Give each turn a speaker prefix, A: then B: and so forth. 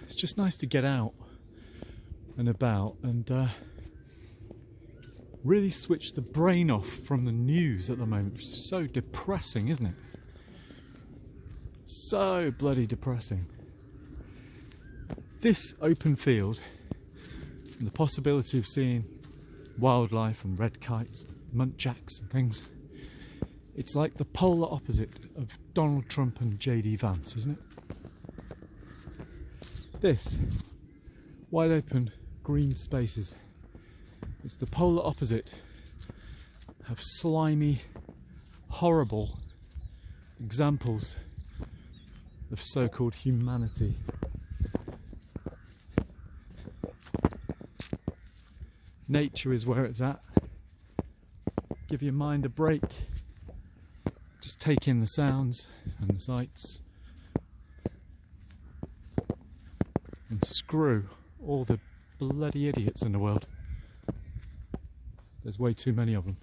A: it's just nice to get out and about and really switch the brain off from the news at the moment, which is so depressing, isn't it? So bloody depressing. This open field and the possibility of seeing wildlife and red kites, muntjacs and things, it's like the polar opposite of Donald Trump and JD Vance, isn't it? This, wide open green spaces, it's the polar opposite of slimy, horrible examples of so-called humanity. Nature is where it's at. Give your mind a break. Just take in the sounds and the sights. And screw all the bloody idiots in the world. There's way too many of them.